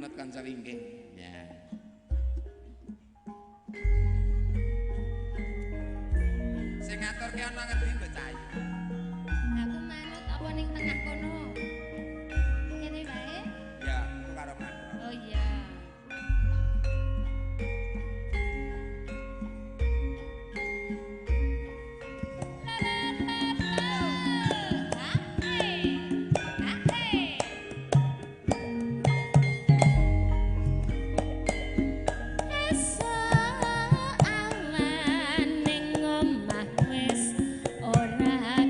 manut kanca linggih. Ya. Sing ngaturke ana ngendi Mbak Cahayu? Aku manut apa ning tengah kono? Kene wae? Ya, aku karo manut. Oh iya. Ora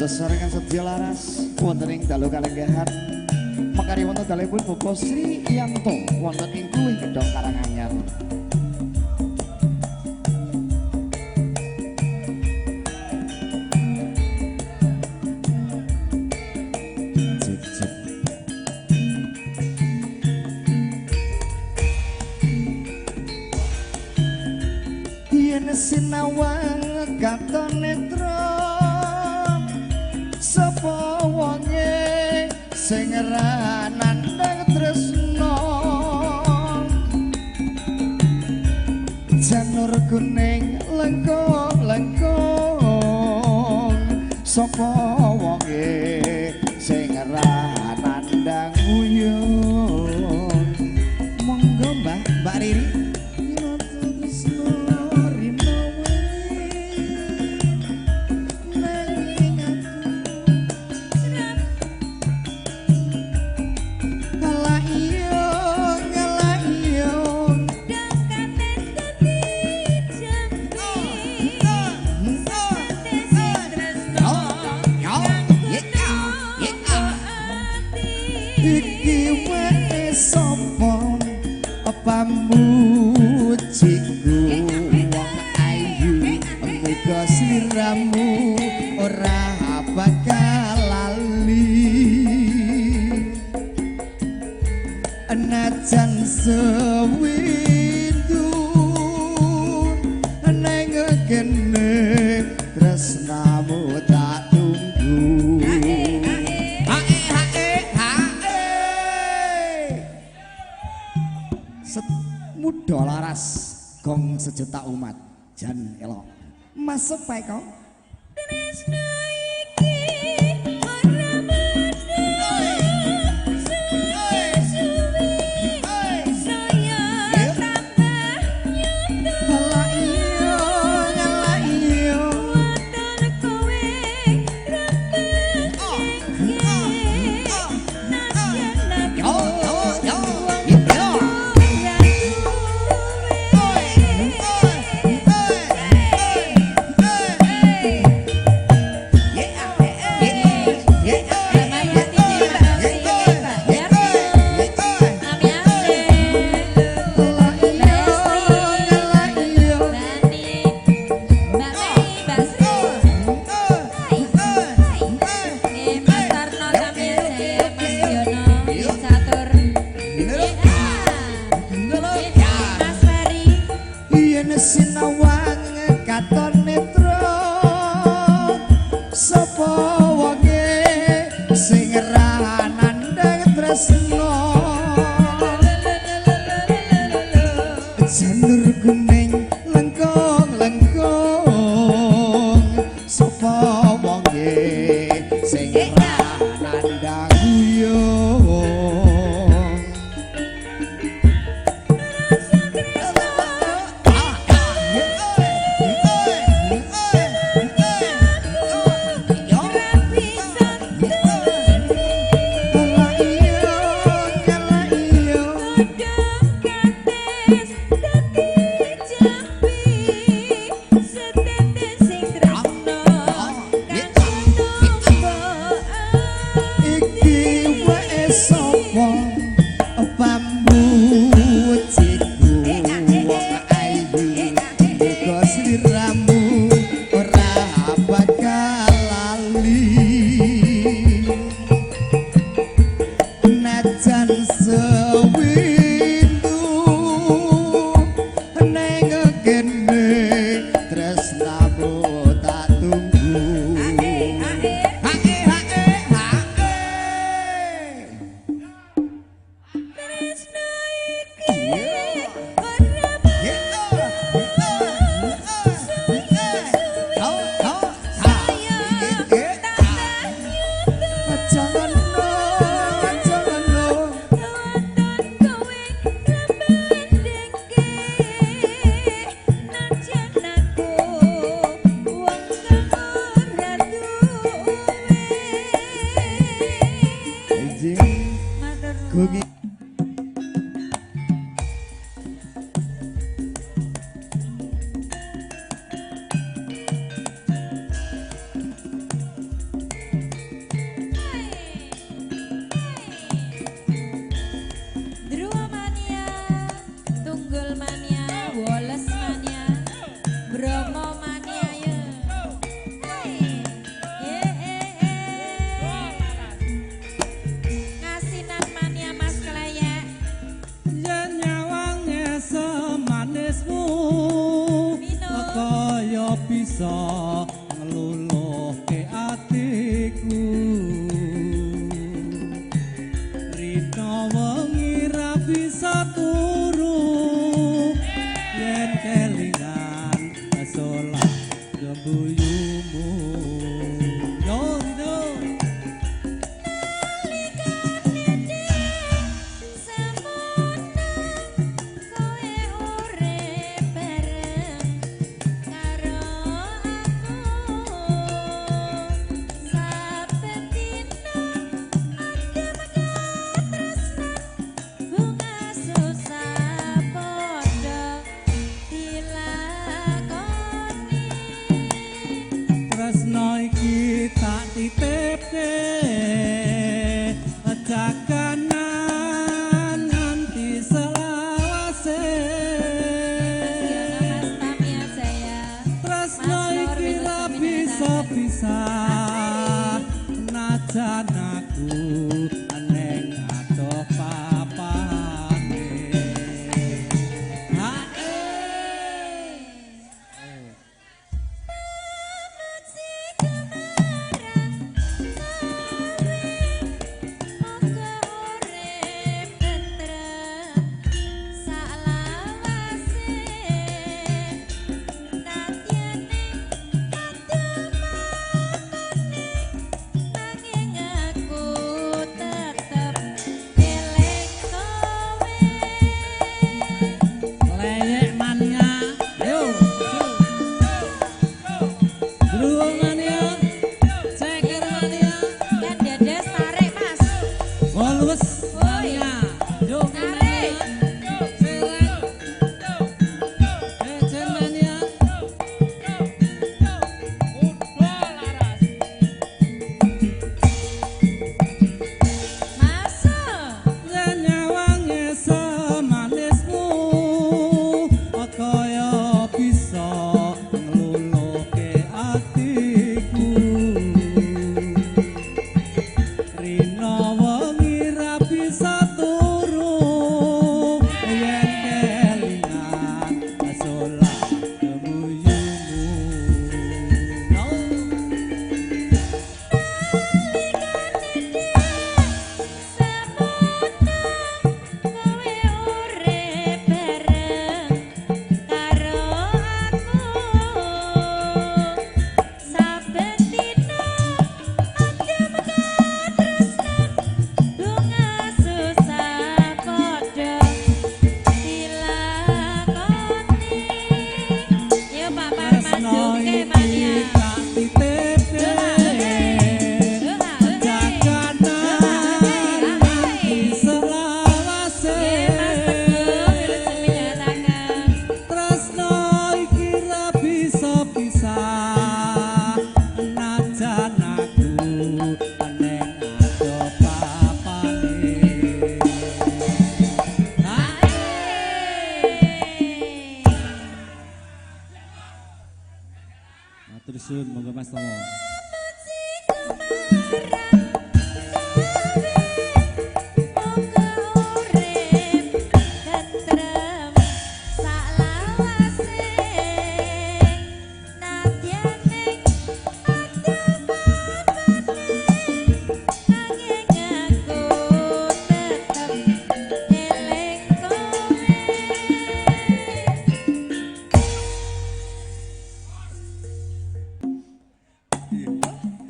sesarengan sedya laras wonten ing dalu kalenggahan makari wonten dalipun Bapak Sri Yanto wonten ing Kluwih Gedhong Karanganyar. Yen sinawang katon netra sapa wonge sing ra nandhang tresna janur kuning lengkong-lengkong sapa wonge sing ra nandhang uyung monggo Mbak Riri. Iki wae sapa pamujiku wong ayu muga sliramu ora bakal lali najan sewindu nang kene tresnamu tak tunggu. Muda laras gong sejuta umat jan elok Mas sepai kau sinawang katon netra sapa wonge sing ra nandhang tresna janur kuning lengkong-lengkong sapa wonge sing ra nandhang uyung bisa ngeluluhke atiku Rina wengi ra bisa turu yen kelingan salah gembuyumu yo Rina tresno iki tak titipke jaganan nganti selawase tresno iki ra bisa najan aku aneng adoh papane Leyek mania, ayo, Druwung mania, ceker mania, Dan dedes tarik mas. Wolwes mania, yuk Tarik. Serang, Ejen mania, Masuk. yen nyawange semanismu, kaya bisa ngeluluhke atiku. Rina wengi ra bisa turu yen kelingan salah gembuyumu no. Kowe urip bareng karo aku saben dina adem katresnan bunga susah padha dilakoni ya Pak Parman Juke mania Terus monggo Mas Tomo.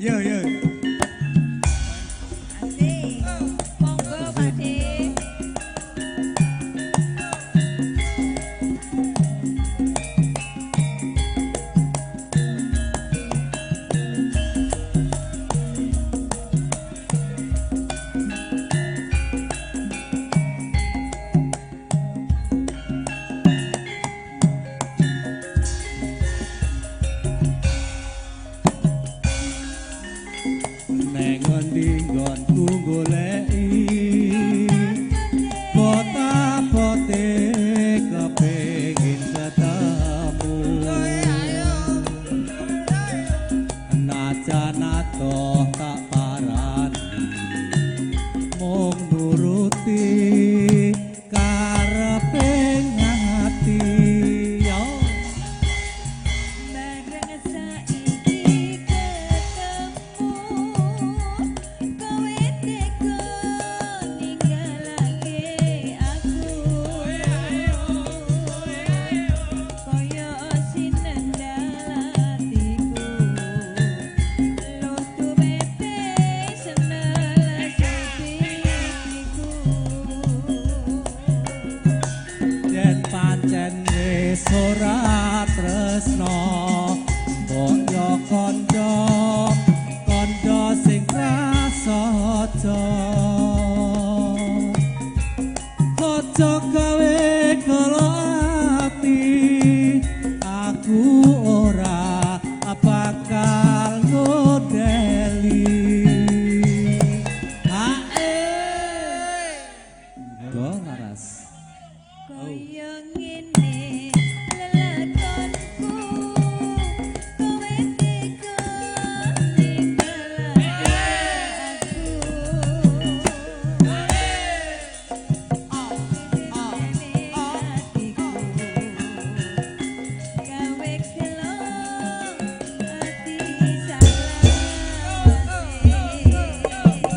Yo yo. Sora tresno mbok yo kanca kanca sing prasaja aja gawe kala ati aku ora bakal ngodeli go laras Kaya ngene lelakonku kowe tega ninggalake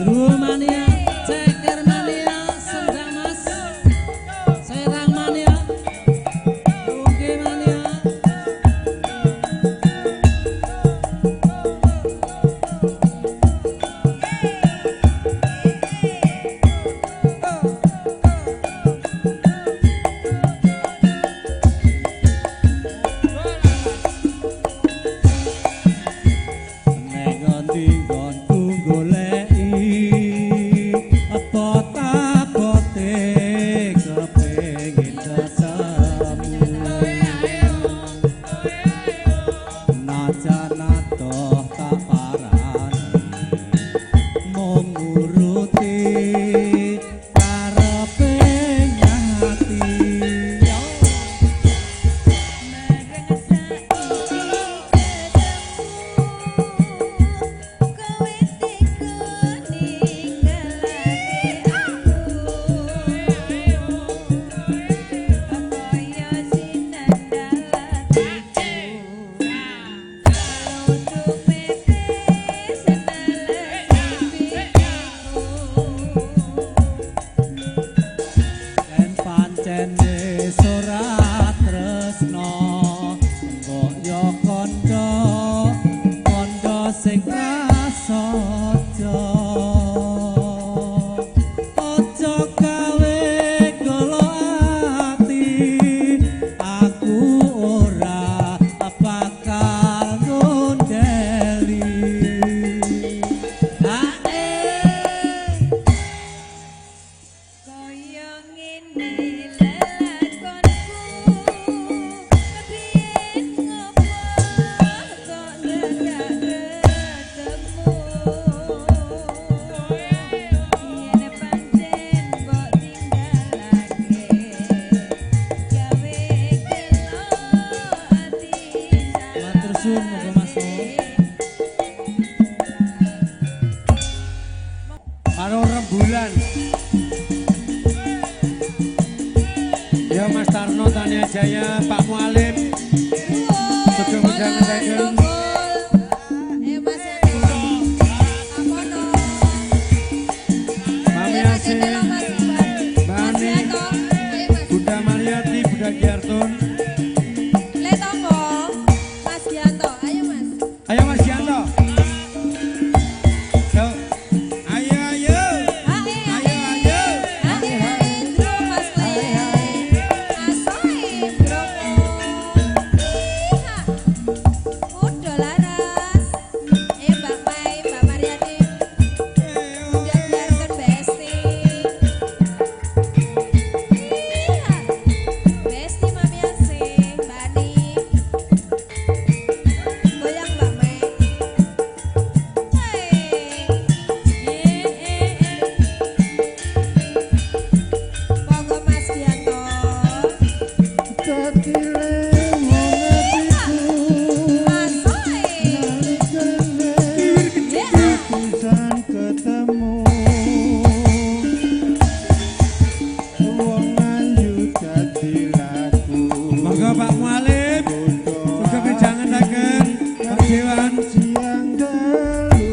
Dua mania, ceker mania, sendang mas, serang mania, oke mania. Negon tinggonku goleki apa takote kepengin ketemu najan atoh tak parani mung nguruti karepe nyati yen pancene sora tresno mbok yo kanca kanca sing prasaja aja gawe golo ati aku ora bakal ngondeli Kaya ngene lelakonku kepiyen ngopo kok ndak ketemu yen pancen mbok tinggalake gawe kelo ati Matur suwun moga Mas karo rembulan ya Mas Tarno Tania Jaya Pak Mualim Sugeng Jangan Dagang Mami Asih Bani Bunda Mariati Bunda Giartun ayo Mas Gianto Yo. Ayo ayo Udah laras, Mbak Mai, Mbak Mariati, udah biarkan Besti. Iya, Besti Mami Asih, Bani, goyang Mbak Mai. Monggo Mas Dianto. ketemu wong ayu dadi laku monggo Pak Mualim Sugeng Jangan Dagang Pak Dewan siang dalu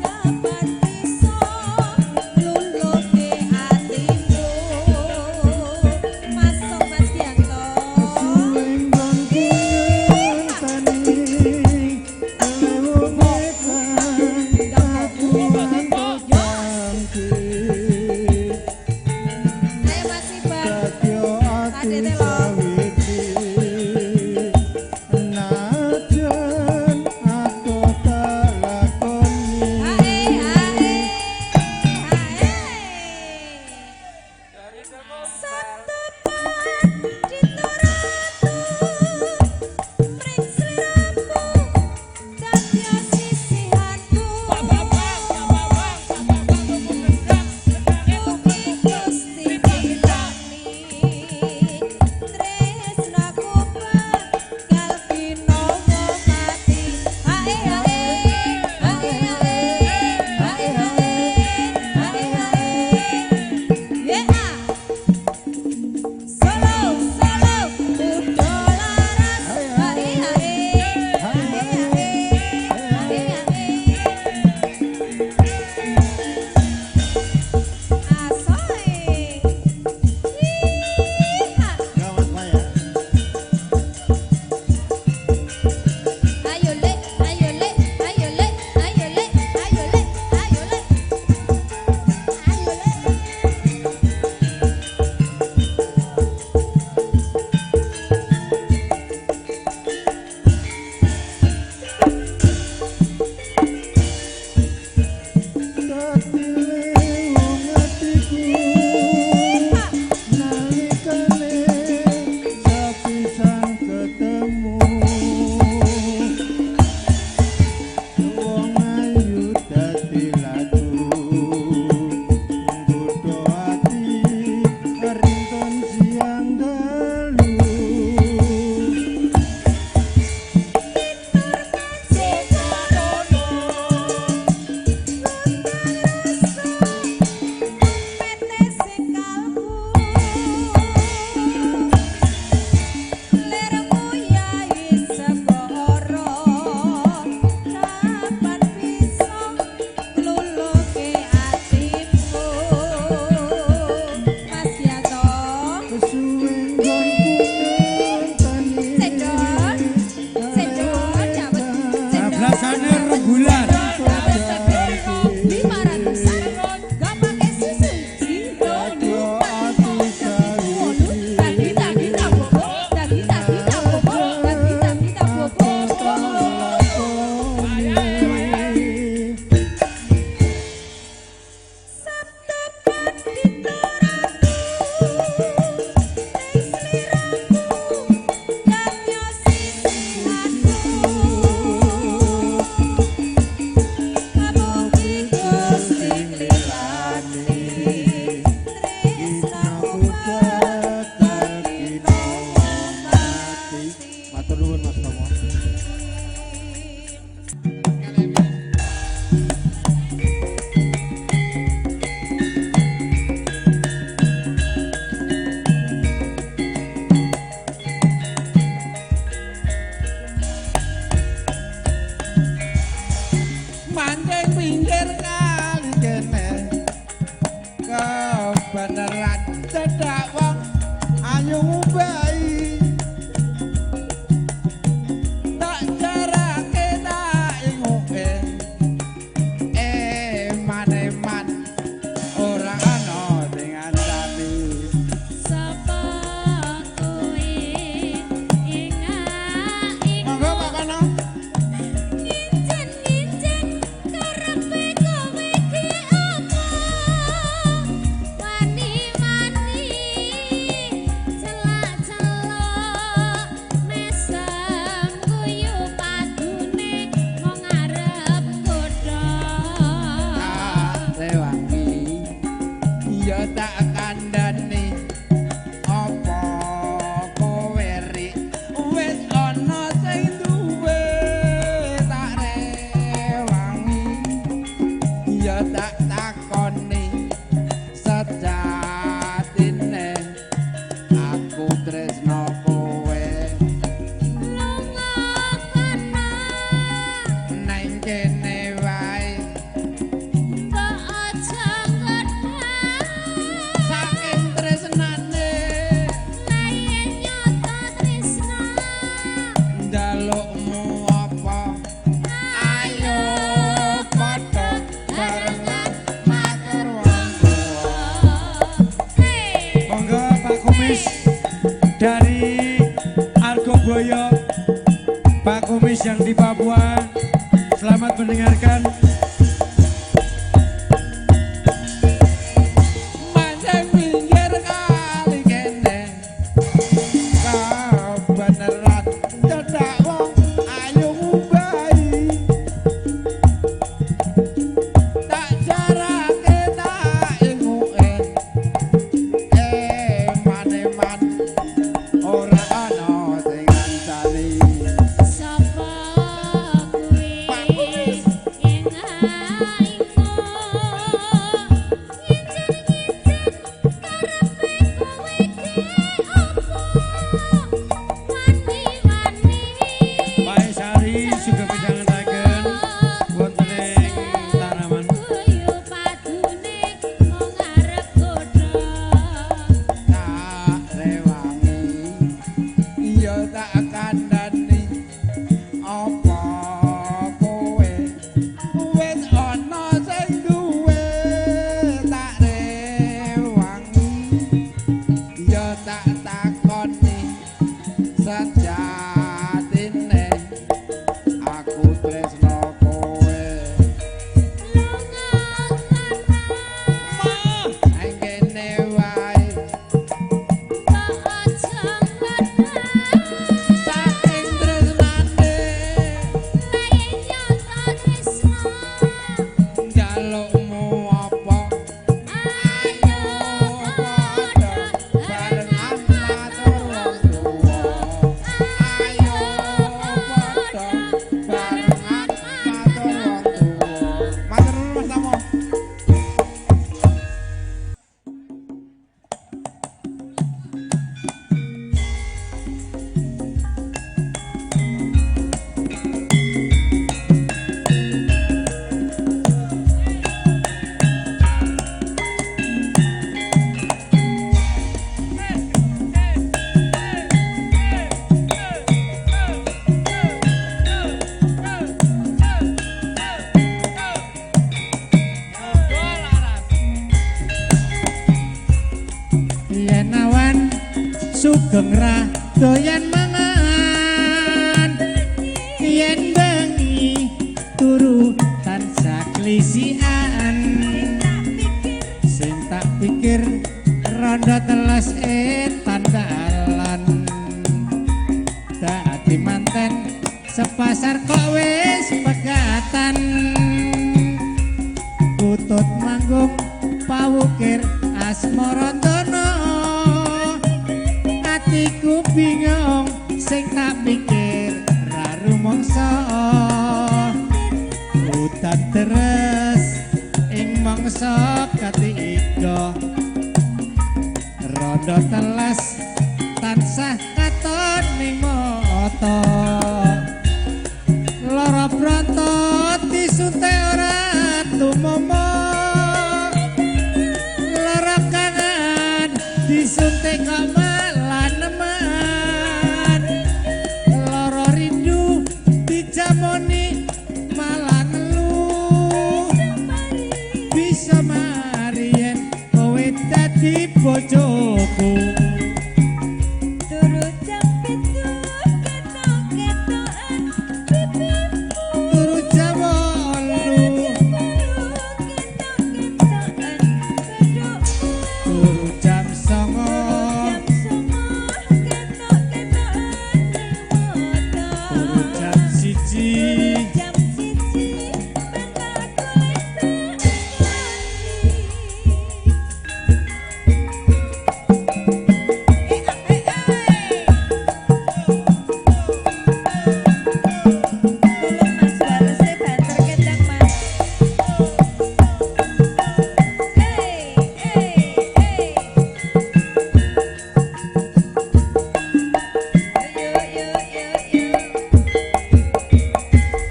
Kapan bisa luluke atimu beneran cedak wong ayu bayi tak jarake tak inguke maneman ora ana sing andani Sapa kowe ingak monggo Pak Kono Ngincen-ngincen karepe kowe ki apa Wani-wani celak-celok mesem guyu padune mong arep godha rewangi ya tak kandhani apa kowe rik wis ana sing duwe tak rewangi ya tak takoni sejatine aku tresno kowe lunga kana nang kene wae kok aja ngedhang saking tresnane layen nyoto tresna njalukmu apa ayo padha barengan matur wong tuwa Hey monggo Pak Kumis dari Argoboyo Pak Kumis yang di Papua selamat mendengarkan Mancing pinggir kali kene kau beneran cedak wong ayu bayi tak jarake tak inguke maneman ora ana sing ngancani Sapa kuwi Pak Kumis. ingak-ingok Ngincen-ngincen karepe kowe ki apa Wani-wani Pak Sari juga midhangetaken wonten ing tanaman guyu padune mong arep godha tak rewangi iya tak kandhani apa kowe wis ana sing duwe tak rewangi iya tak takoni sejatine aku tresno kowe nang kene wae kok aja ngedhang saking tresnane layen nyoto tresna njalukmu apa ayo padha barengan matur wong tuwa ayo padha barengan matur wong tuwa matur nuwun Mas Tamo yen awan sugeng ra doyan mangan yen bengi turu tansah klisian sing tak pikir rondo telas tandalan dadi manten sepasar kok wis pegatan butut manggung pawukir asmarantono atiku bingung sing tak pikir ra rumangsa udan deres ing mangsa katiga rondo telas tansah katon ning mata lara brontot disuntik ora tumomo lara kangen disuntik kok malah nemen lara rindu dijamoni malah ngeluh bisa marien kowe dadi bojoku Turu jam 7 ketok-ketokan pipimu turu jam 8 ketok-ketokan bedokmu turu jam 9 jam 9 ketok-ketokan ning turu motor jam 1 jam 1 ben aku wis Tolong Mas balesnya banter kendang Mas. Yuk yuk yuk yuk.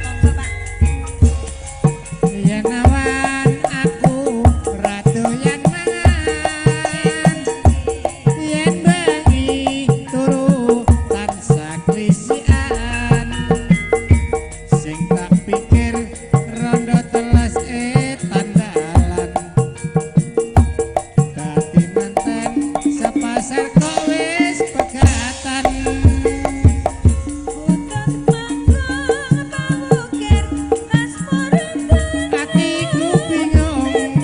Monggo Pak. yen awan aku ratu yen mangan yen bengi turu tansah krisian sing tak pikir rondo telas tandalan dadi manten sepasar kok wis pegatan Udan mangkong pawukir Mas Morandan. atiku bingung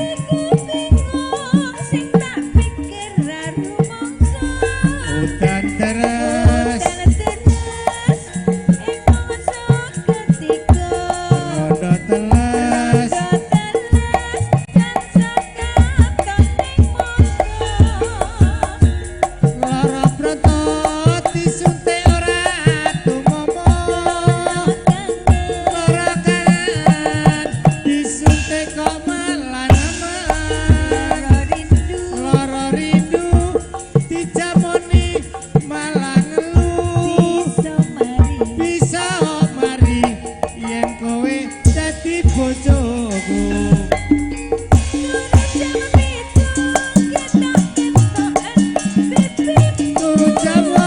Bingung sing tak pikir ra rumangsa. udan deres Dan terus ing mangsa ketiga. rondo telas lara broto disuntik ora tumomo lara kanan disuntik kok malah nemen lara rindu dijamoni malah ngeluh bisa mari yen kowe dadi bojoku turu jam 8 turu jam 9 turu jam 1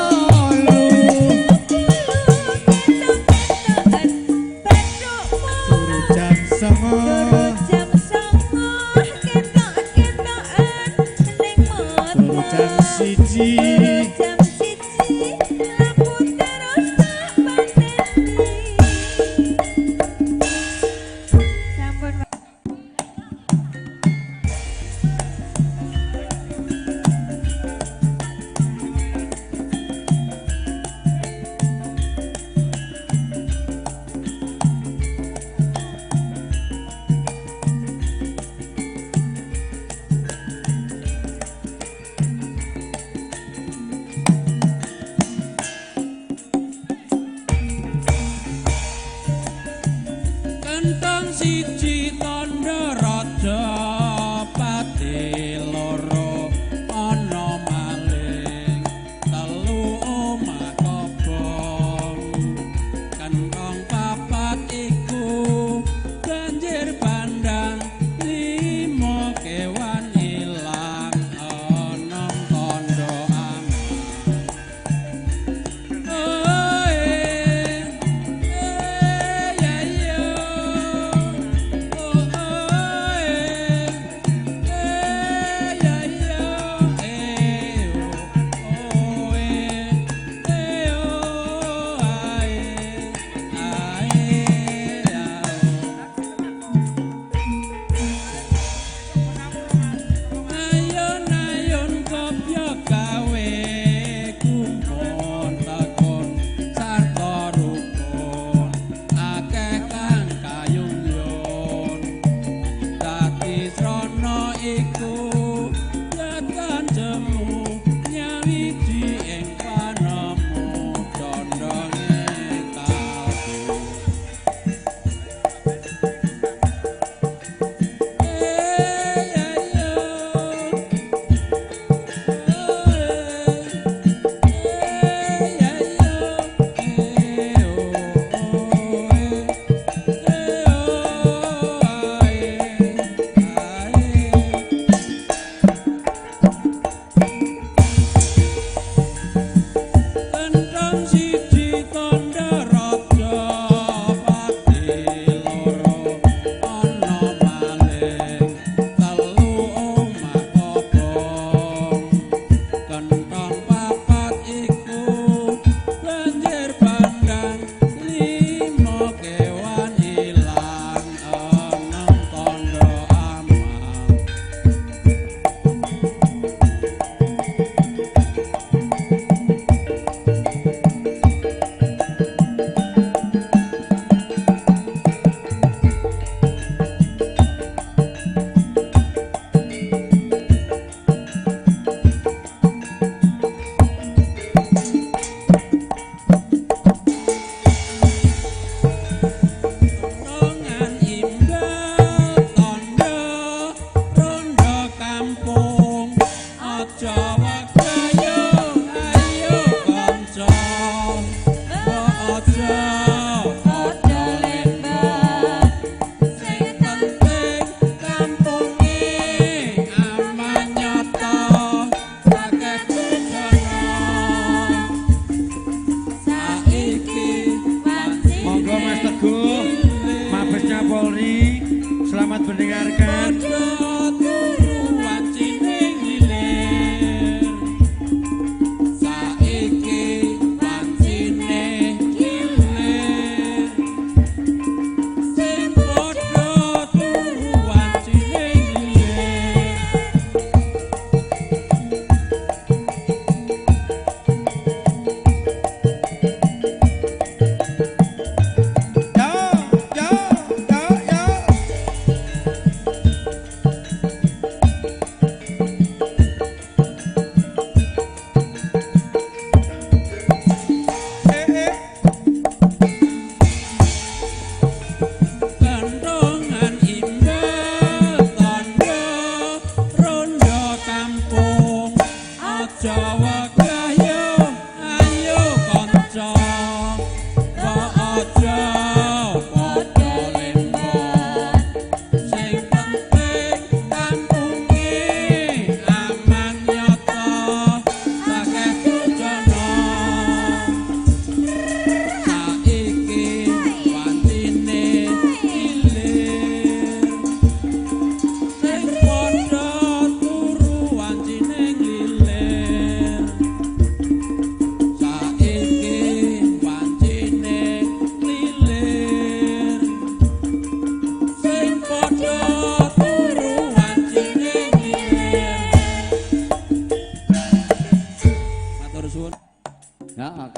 Sampun Pak.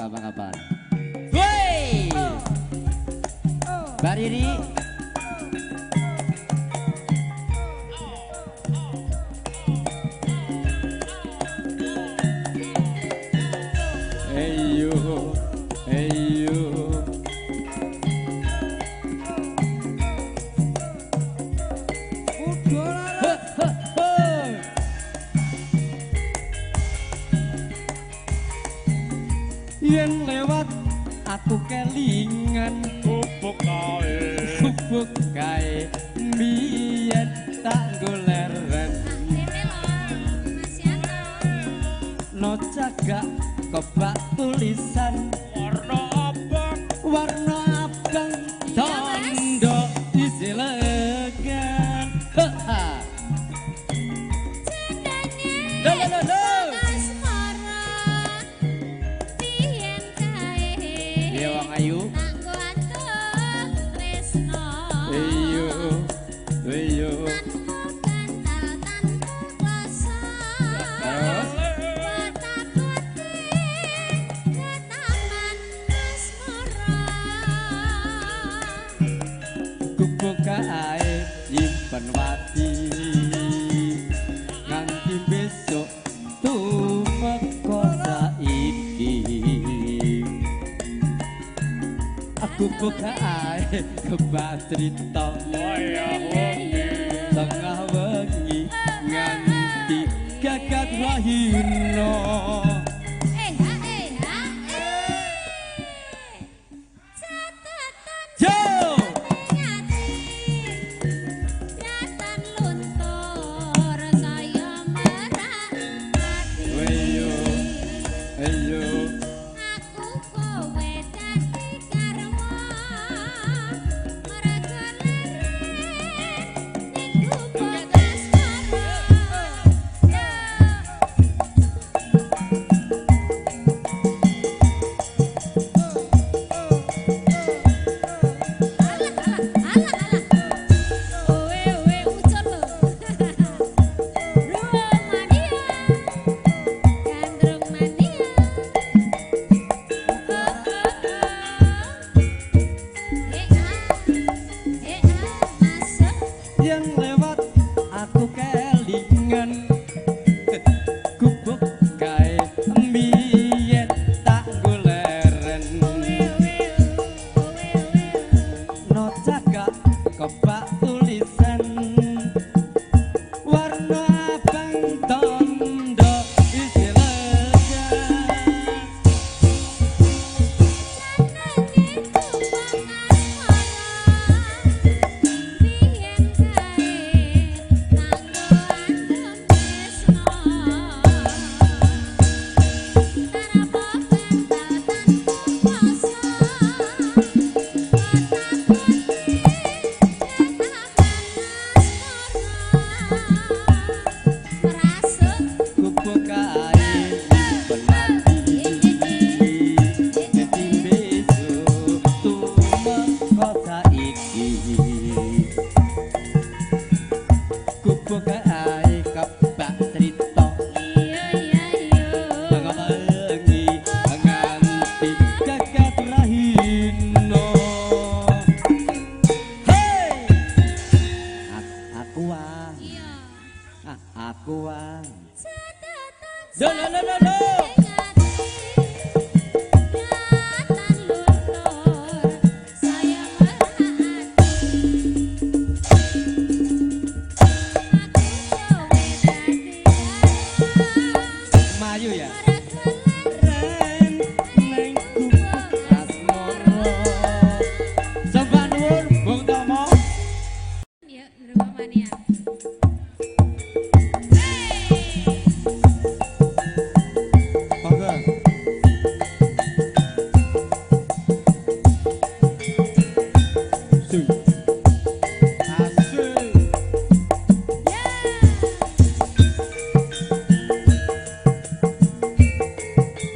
Kapan-kapan. Woi. Bariri. Ayo, ayo. Yen lewat aku kelingan Bubuk kae biyen tak goleren no cagak kebak tulisan warna abang tondo disilegan ayu ayo ayo kubuka ae nyimpen wati nganti besok tumeka saiki aku buka ae kebak cerita tengah wengi nganti gagat wahina Mayu ya. Sembah nuwun Bung Tomo. Ya, Nurmamania. Monggo. Asik. Asik.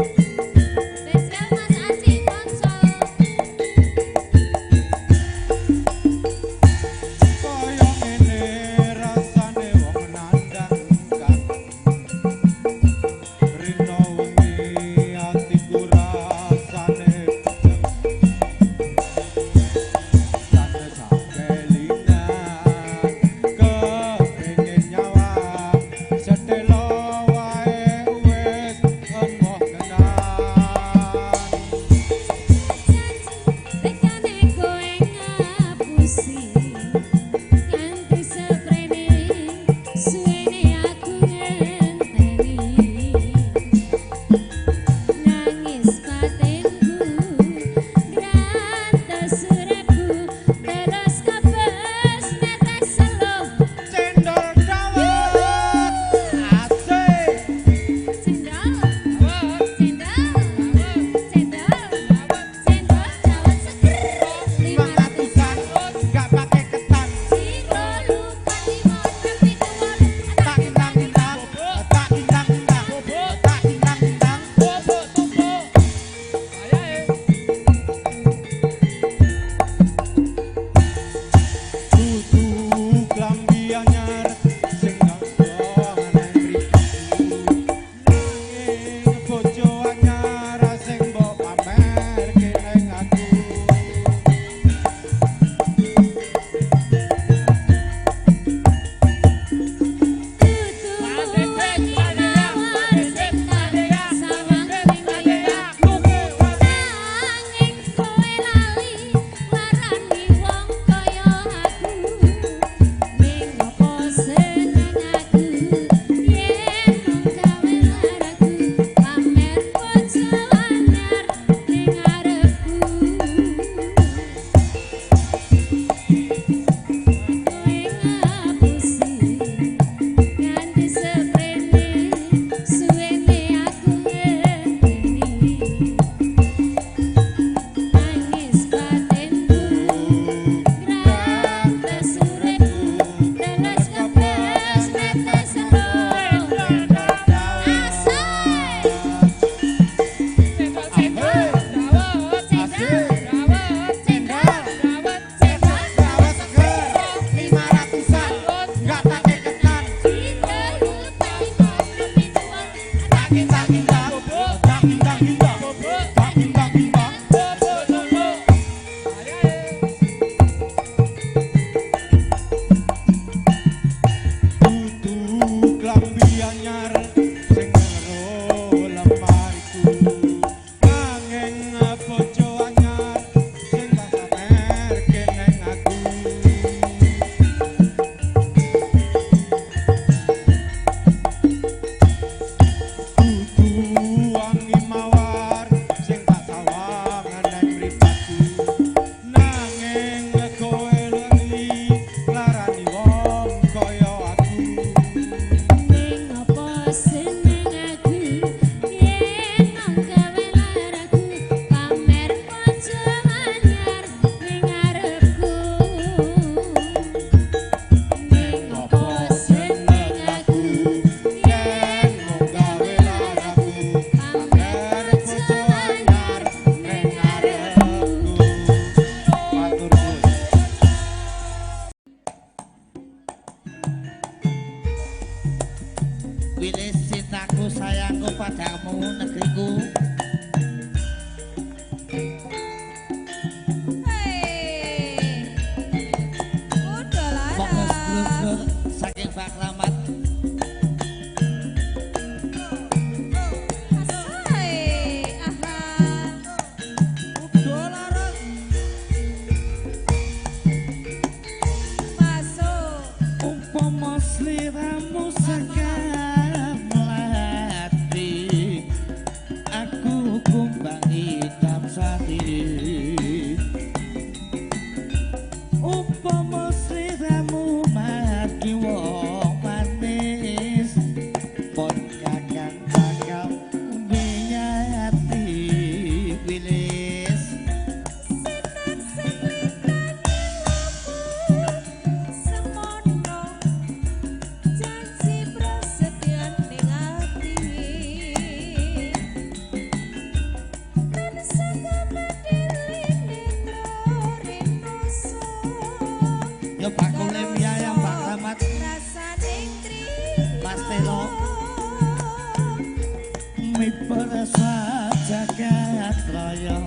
Spesial Mas Aci konsol. Kaya ngene rasane wong nandang kan. Rino wengi atiku rasane sane sakelingan kepengin nyawa setelo wae wis emoh tenan. Tekane kowe ngapusi nganti seprene suwene aku ngenteni nangis batinku grantes surepku terus kepes netes selo Cendol dawet asik. cendol cendol cendol cendol dawet seger 500-an gak pake ketan. Siro lupa timon tapi tuwon Tak indang-indang, tak indang-indang, tak indang-indang, bobo tumpuk. Kudu klambi anyar sing nganggo nang mriku. Nanging bojo anyar sing mbok pamerke ning aku. Nganti seprene suwene aku ngenteni nangis batinku grantes surepku terus kepes netes selo Kudu klambi anyar sing ngero lemariku. Nanging bojo anyar sing tak pamerke ning aku. Kudu wangi mawar sing tak sawang nang mripatku. Nanging kowe lali larani wong kaya aku. ning apa seneng aku yen nang gawe laraku pamer bojo anyar ning ngarepku ning apa seneng aku yen nang gawe laraku pamer bojo anyar ning ngarepku Matur nuwun. Wilis cintaku sayangku padamu negeriku. Udah Monggo Laras. sedulur-sedulur saking Pak Kramat miperasa jagat raya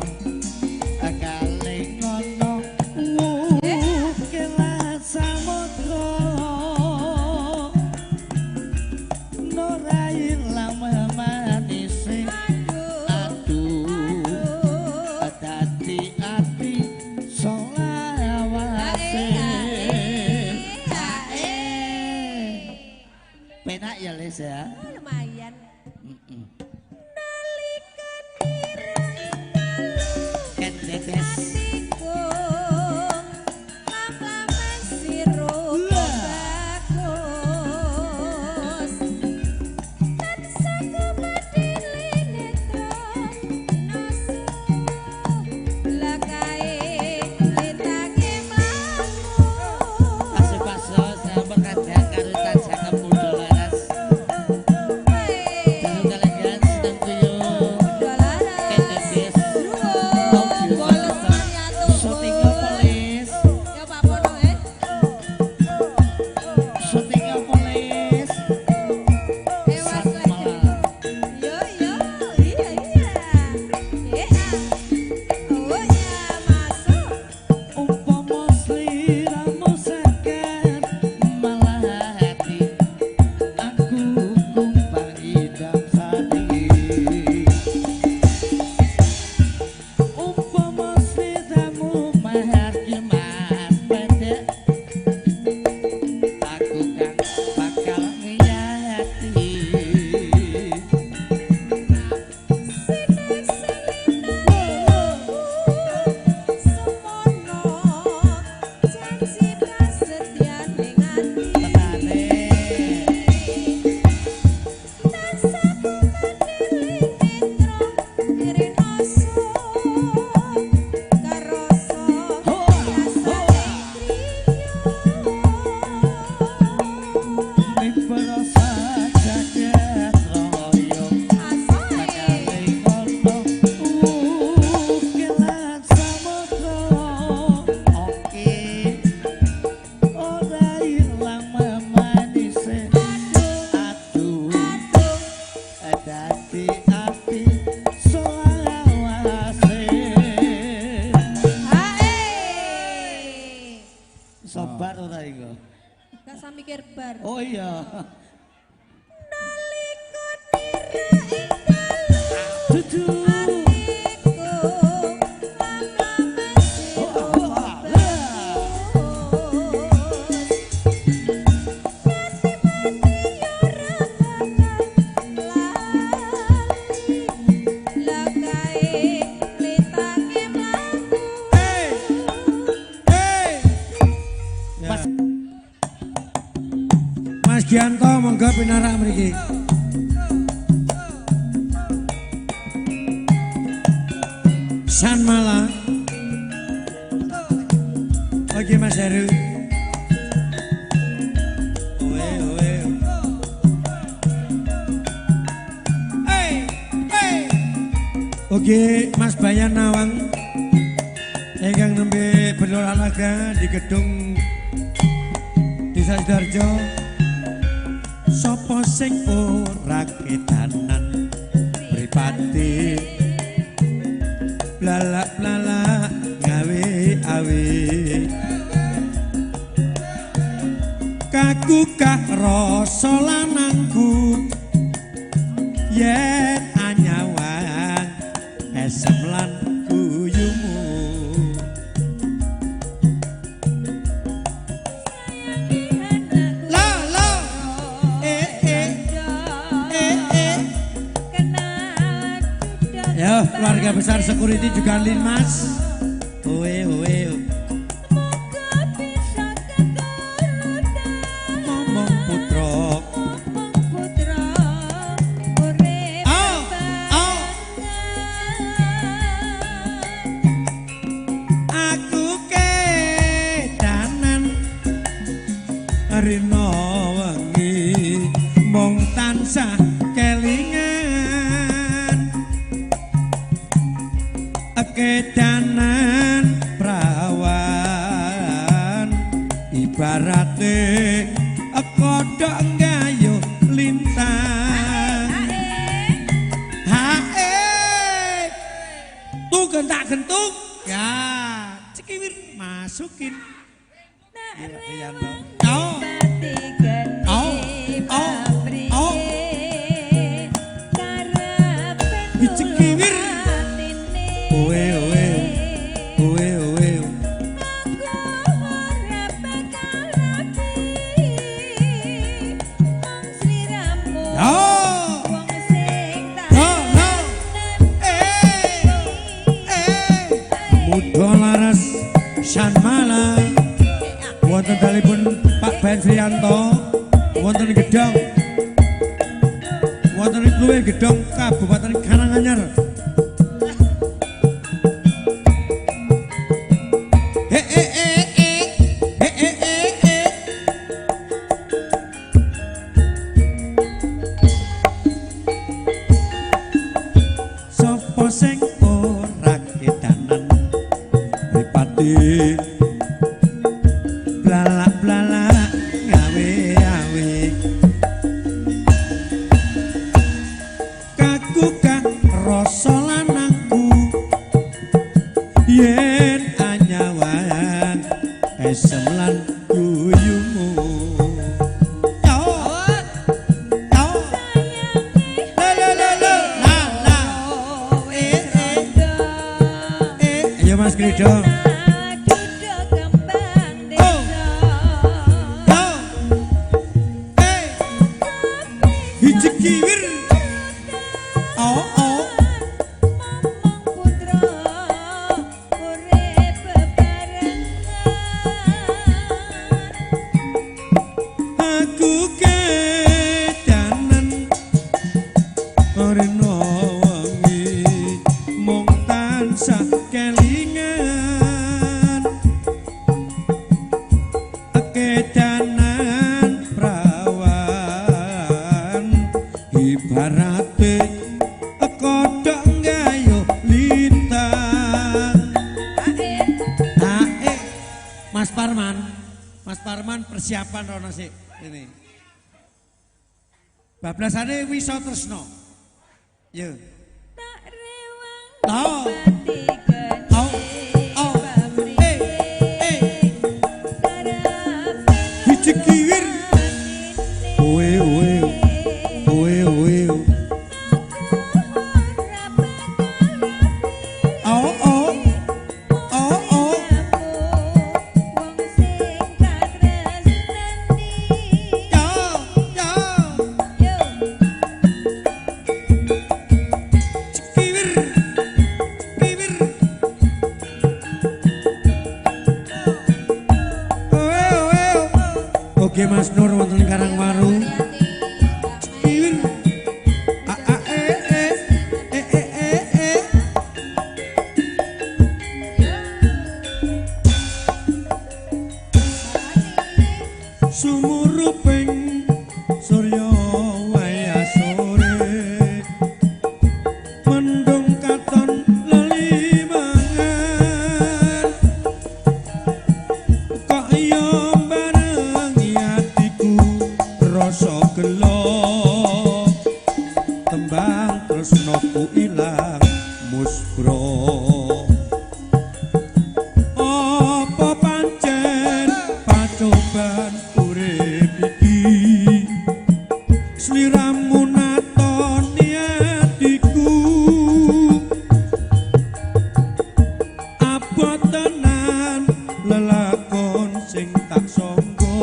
kali ngono kelas samudra norai lama manise aduh dadi ati solawase penak ya Les ya lumayan. Kendetes sobar ora iku gak usah mikir bar. oh iya Mas Gianto monggo pinarak mriki. San Malang. Oke Mas Heru. Oe oe. Oke Mas Bayan Nawang. Ingkang nembe berolahraga di gedung Desa Sidoarjo. Sopo sing ora kedanan mripate blalak-blalak gawe awe kagugah rasa lanangku yen anyawang esem lan guyumu ya keluarga besar security juga Linmas oe oe ngomong putra aku kedanan rino wengi mung tansah kelingan kedanan prawan ibarate kodhok gayuh lintang do tak gentung. Ya, cekiwir masukin. Iya, oh. Cekiwir. Owe. Laras Sanmala wonten dalipun Pak Ben Friyanto wonten Gedhong wonten Kluwe Gedhong Kabupaten Karanganyar. Sopo sing ora kedanan blalak-blalak gawe-gawe kaku kang rasa lanangku yen anyawang esem lan guyumu Mas Gridong Cekiwir oh aku kedanan rena wengi mung tansah kelingan kedanan prawan ibarate kodhok ngayuh lintang Mas Parman persiapan rono sik ini bablasane Wisa Tresna yo Cekiwir owe Oke Mas Nur wonten Karangwaru. Cekiwir. Sumuruping surya waya sore mendung katon lali mangan kok yo rasa gelo tembang tresnaku ilang musbro apa pancen pacoban urip iki sliramu natoni atiku apa tenan lelakon sing tak sangka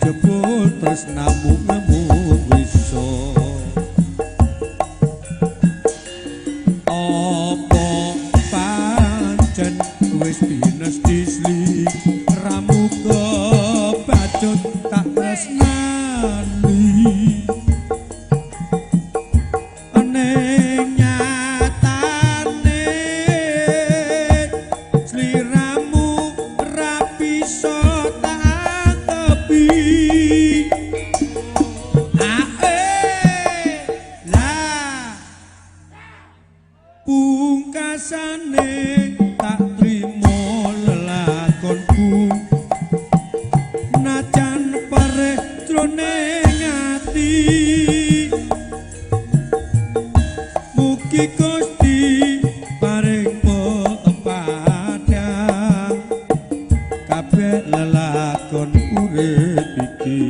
jebul tresnamu nemu bisa apa pancen wis pinesti ramuga bacut tak tresnani ning nyatane sliramu ra bisa tak tepi pungkasane tak trimo lelakonku najan pareh jroning ati mugi Gusti kabeh lelakon urip iki